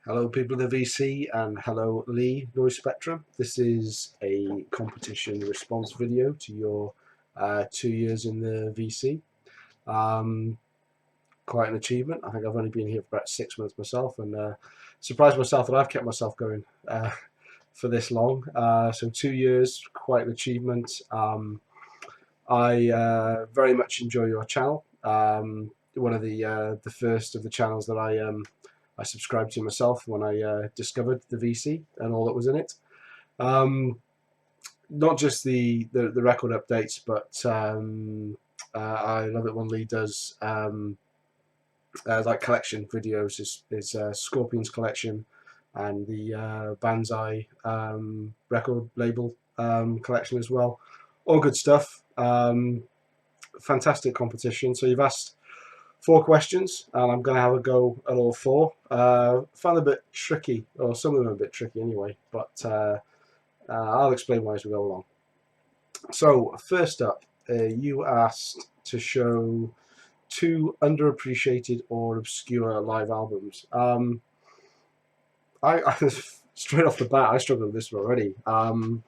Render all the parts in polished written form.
Hello people of the VC and hello Lee, NoiseSpektrum. This is a competition response video to your 2 years in the VC. Um, Quite an achievement. I think I've only been here for about 6 months myself and surprised myself that I've kept myself going for this long. So 2 years, quite an achievement. I very much enjoy your channel. One of the first of the channels that I subscribed to myself when I discovered the VC and all that was in it. Not just the record updates, but I love it when Lee does like collection videos. His Scorpions collection and the Banzai record label collection as well. All good stuff. Fantastic competition. So you've asked 4 questions, and I'm going to have a go at all 4. Found them a bit tricky, or some of them a bit tricky anyway, but I'll explain why as we go along. So, first up, you asked to show 2 underappreciated or obscure live albums. I straight off the bat, I struggle with this one already. Not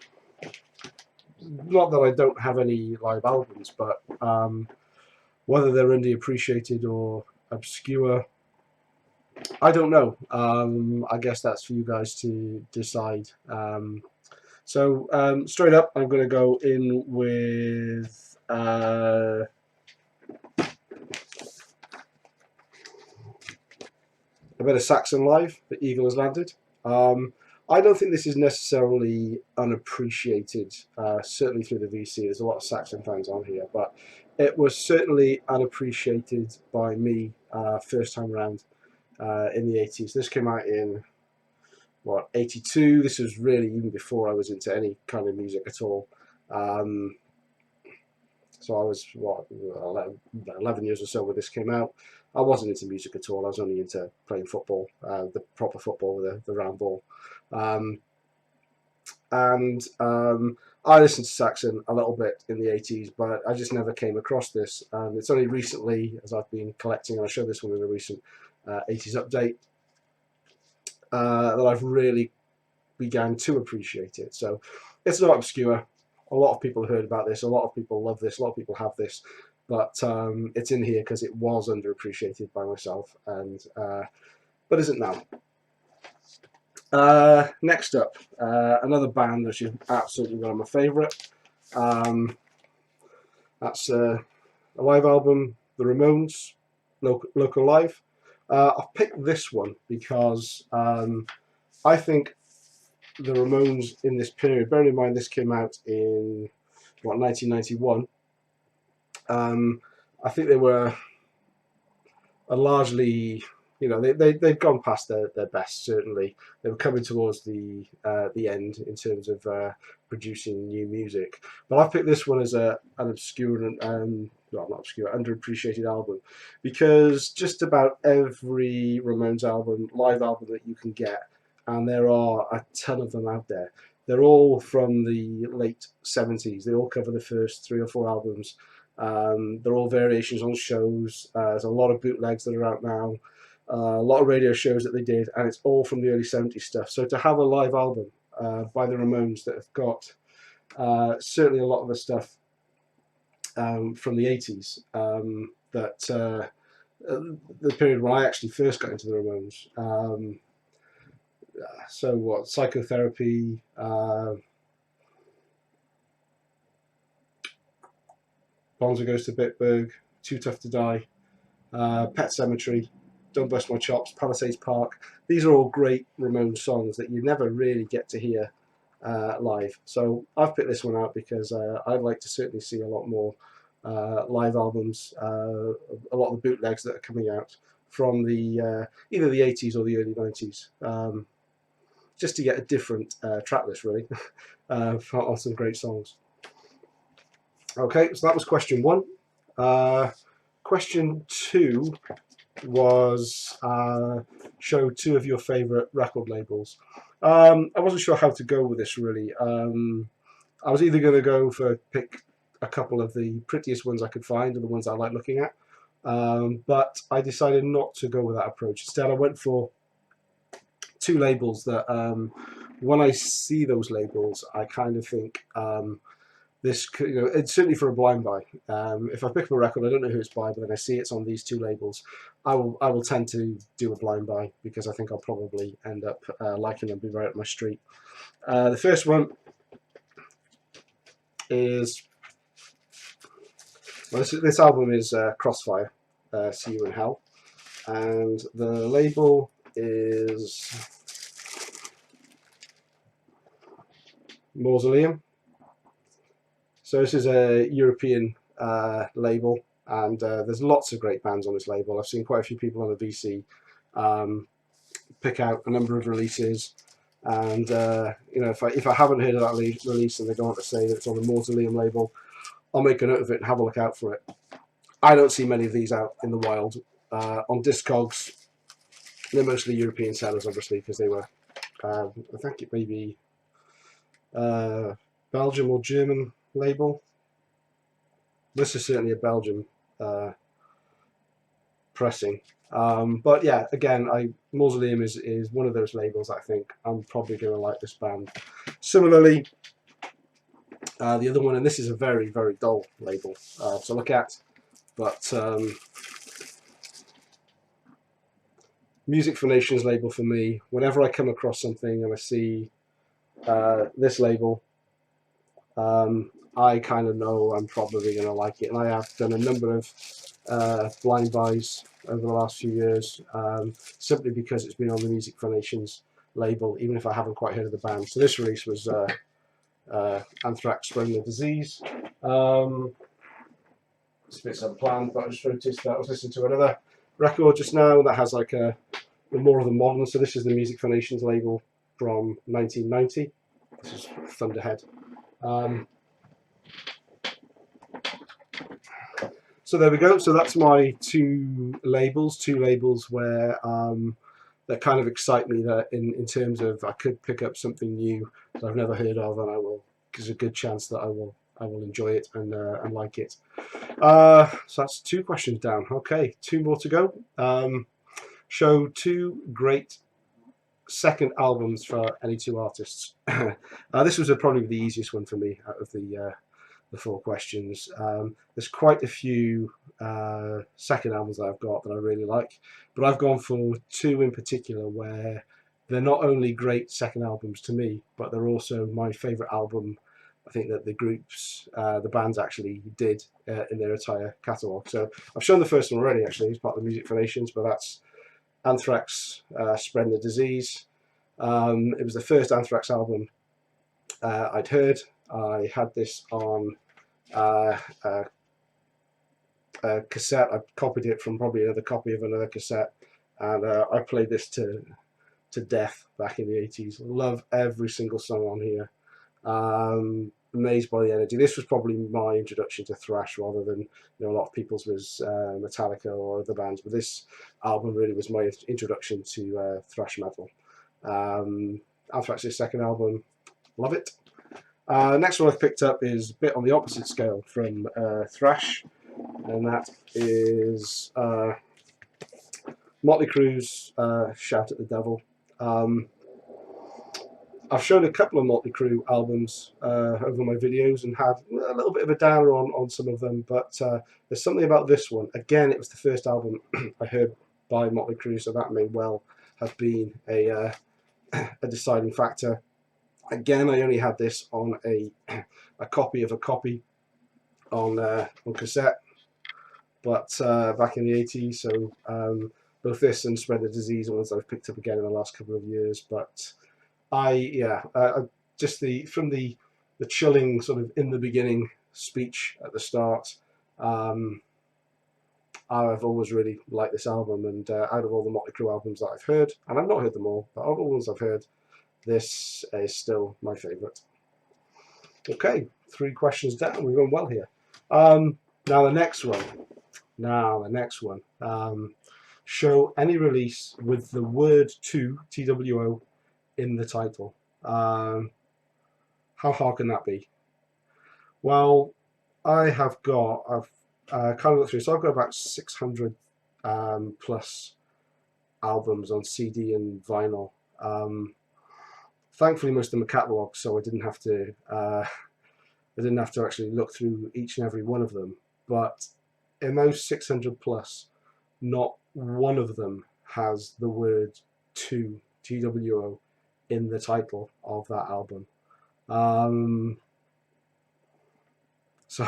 that I don't have any live albums, but whether they're underappreciated or obscure, I don't know. I guess that's for you guys to decide. Straight up, I'm going to go in with a bit of Saxon Live, The Eagle Has Landed. I don't think this is necessarily unappreciated, certainly through the VC. There's a lot of Saxon fans on here, but it was certainly unappreciated by me first time around in the 80s. This came out in, 82? This was really even before I was into any kind of music at all. So I was, 11 years or so when this came out. I wasn't into music at all. I was only into playing football, the proper football with the round ball. I listened to Saxon a little bit in the 80s, but I just never came across this. It's only recently, as I've been collecting, and I showed this one in a recent 80s update, that I've really began to appreciate it. So it's not obscure. A lot of people have heard about this. A lot of people love this. A lot of people have this. But it's in here because it was underappreciated by myself, and but isn't now. Next up, another band which is absolutely one of my favourite. That's a live album, The Ramones, Local Live. I've picked this one because I think the Ramones in this period, bearing in mind this came out in 1991, I think they were a largely, they've gone past their best. Certainly, they were coming towards the end in terms of producing new music. But I picked this one as an obscure and not obscure, underappreciated album, because just about every Ramones album, live album that you can get, and there are a ton of them out there. They're all from the late 70s. They all cover the first 3 or 4 albums. They're all variations on shows. There's a lot of bootlegs that are out now. A lot of radio shows that they did, and it's all from the early 70s stuff. So to have a live album by the Ramones that have got certainly a lot of the stuff from the 80s, the period when I actually first got into the Ramones. Psychotherapy, Bonzo Goes to Bitburg, Too Tough to Die, Pet Cemetery, Don't Bust My Chops, Palisades Park. These are all great Ramones songs that you never really get to hear live. So I've picked this one out because I'd like to certainly see a lot more live albums, a lot of the bootlegs that are coming out from the either the 80s or the early 90s. Just to get a different track list, really, on some great songs. Okay, so that was question 1. Question 2 was show 2 of your favourite record labels. I wasn't sure how to go with this, really. I was either going to go for pick a couple of the prettiest ones I could find and the ones I like looking at, but I decided not to go with that approach. Instead, I went for two labels that when I see those labels, I kind of think this could, you know, it's certainly for a blind buy. If I pick up a record, I don't know who it's by, but then I see it's on these two labels, I will tend to do a blind buy because I think I'll probably end up liking them, be right up my street. The first one is, well, this album is Crossfire, See You in Hell, and the label is Mausoleum. So this is a European label, and there's lots of great bands on this label. I've seen quite a few people on the VC pick out a number of releases, and you know, if I haven't heard of that release and they go on to say that it's on the Mausoleum label, I'll make a note of it and have a look out for it. I don't see many of these out in the wild. On Discogs, they're mostly European sellers, obviously, because they were, I think it may be Belgium or German label. This is certainly a Belgium pressing. But yeah, again, Mausoleum is one of those labels I think I'm probably going to like this band. Similarly, the other one, and this is a very, very dull label to look at, but Music for Nations label for me, whenever I come across something and I see this label, I kind of know I'm probably going to like it, and I have done a number of blind buys over the last few years, simply because it's been on the Music for Nations label, even if I haven't quite heard of the band. So this release was Anthrax, Spreading the Disease. It's a bit unplanned, but I just noticed that I was listening to another record just now that has like a more of the modern. So this is the Music for Nations label from 1990. This is Thunderhead. So there we go. So that's my two labels where that kind of excite me, that in terms of I could pick up something new that I've never heard of, and I will. There's a good chance that I will enjoy it and like it. So that's 2 questions down. Okay, 2 more to go. Show 2 great second albums for any 2 artists. This was probably the easiest one for me out of the 4 questions. There's quite a few second albums that I've got that I really like, but I've gone for 2 in particular where they're not only great second albums to me, but they're also my favourite album I think that the groups, the bands actually did in their entire catalogue. So I've shown the first one already, actually, as part of the Music for Nations, but that's Anthrax, Spreading the Disease. It was the first Anthrax album I'd heard. I had this on a cassette. I copied it from probably another copy of another cassette, and I played this to death back in the 80s. Love every single song on here. Amazed by the energy. This was probably my introduction to thrash, rather than, you know, a lot of people's was Metallica or other bands, but this album really was my introduction to thrash metal. Anthrax's second album, love it. Next one I've picked up is a bit on the opposite scale from thrash, and that is Motley Crue's Shout at the Devil. I've shown a couple of Motley Crue albums over my videos and had a little bit of a downer on some of them, but there's something about this one. Again, it was the first album I heard by Motley Crue, so that may well have been a deciding factor. Again, I only had this on a copy of a copy on cassette, but back in the 80s, so both this and Spread the Disease are ones I've picked up again in the last couple of years, but just from the chilling sort of in the beginning speech at the start, I've always really liked this album, and out of all the Motley Crue albums that I've heard, and I've not heard them all, but of all the ones I've heard, this is still my favourite. Okay, 3 questions down. We're going well here. Now the next one. Show any release with the word "to" TWO in the title. How hard can that be? Well, I've kind of looked through, so I've got about 600 plus albums on CD and vinyl Thankfully, most of them are catalogs, so I didn't have to actually look through each and every one of them. But in those 600 plus, not one of them has the word "to" TWO in the title of that album. So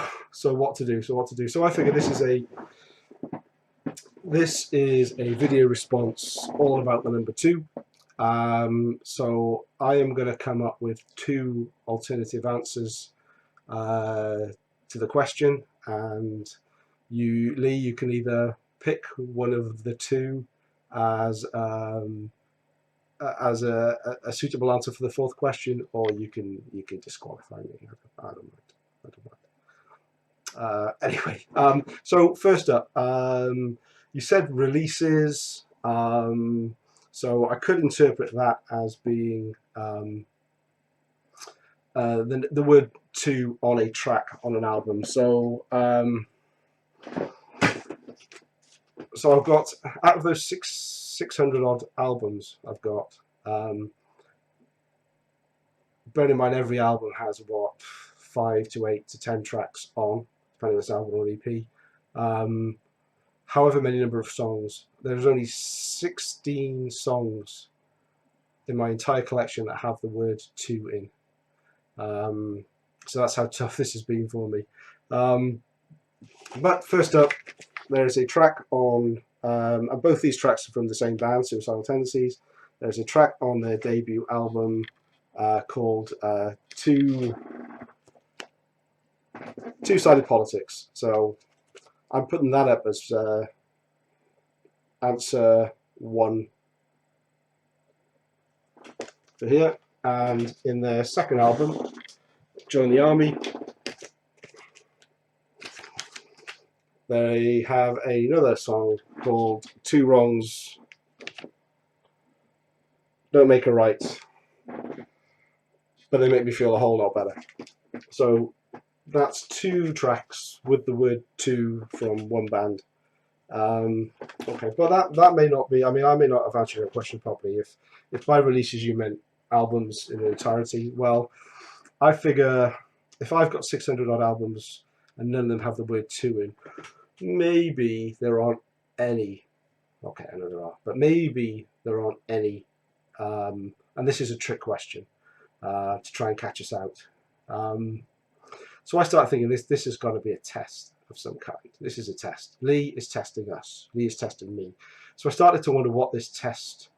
what to do? So I figure this is a video response all about the number 2. So I am going to come up with 2 alternative answers to the question, and Lee, you can either pick one of the 2 as a suitable answer for the 4th question, or you can disqualify me. I don't mind. Anyway, so first up, you said releases. So I could interpret that as being the word "to" on a track on an album. So so I've got, out of those 600 odd albums I've got, bearing in mind every album has what, 5 to 8 to 10 tracks on, depending on this album or EP. However many number of songs, there's only 16 songs in my entire collection that have the word "to" in. So that's how tough this has been for me. But first up, there's a track on, and both these tracks are from the same band, Suicidal Tendencies. There's a track on their debut album called Two-Sided Politics. So I'm putting that up as answer 1 for here. And in their second album, Join the Army, they have another song called Two Wrongs Don't Make a Right, but they make me feel a whole lot better. So that's 2 tracks with the word "to" from one band. Okay, but that may not be, I mean, I may not have answered your question properly. If by releases you meant albums in their entirety, well, I figure if I've got 600 odd albums and none of them have the word "to" in, maybe there aren't any. Okay, I know there are, but maybe there aren't any. And this is a trick question to try and catch us out. So I started thinking this has got to be a test of some kind. This is a test. Lee is testing us. Lee is testing me. So I started to wonder what this test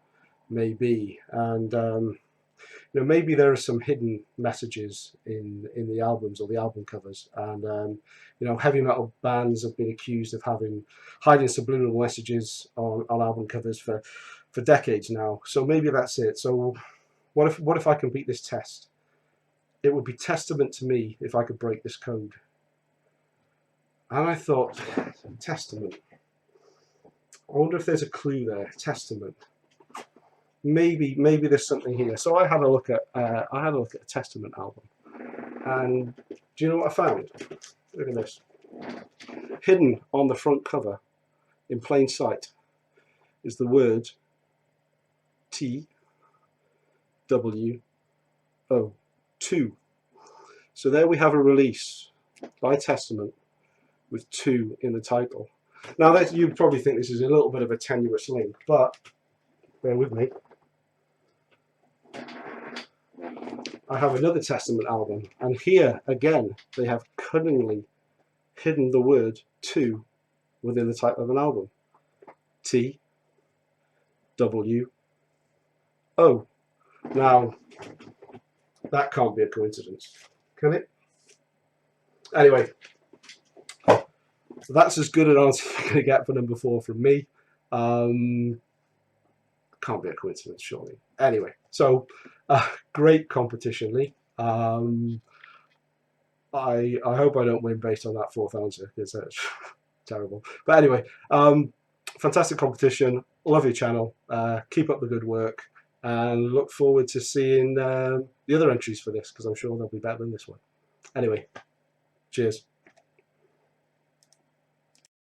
may be, and you know, maybe there are some hidden messages in the albums or the album covers, and you know, heavy metal bands have been accused of hiding subliminal messages on album covers for decades now. So maybe that's it. So what if I can beat this test? It would be testament to me if I could break this code. And I thought, testament. I wonder if there's a clue there. Testament. Maybe there's something here. So I had a look at a Testament album, and do you know what I found? Look at this. Hidden on the front cover, in plain sight, is the word TWO. 2. So there we have a release by Testament with 2 in the title. Now you probably think this is a little bit of a tenuous link, but bear with me. I have another Testament album, and here again they have cunningly hidden the word "to" within the title of an album. TWO. Now that can't be a coincidence, can it? Anyway, that's as good an answer you're going to get for number 4 from me. Can't be a coincidence, surely. Anyway, so great competition, Lee. I hope I don't win based on that 4th answer, because that's terrible. But anyway, fantastic competition. Love your channel. Keep up the good work, and look forward to seeing the other entries for this, because I'm sure they'll be better than this one. Anyway, cheers.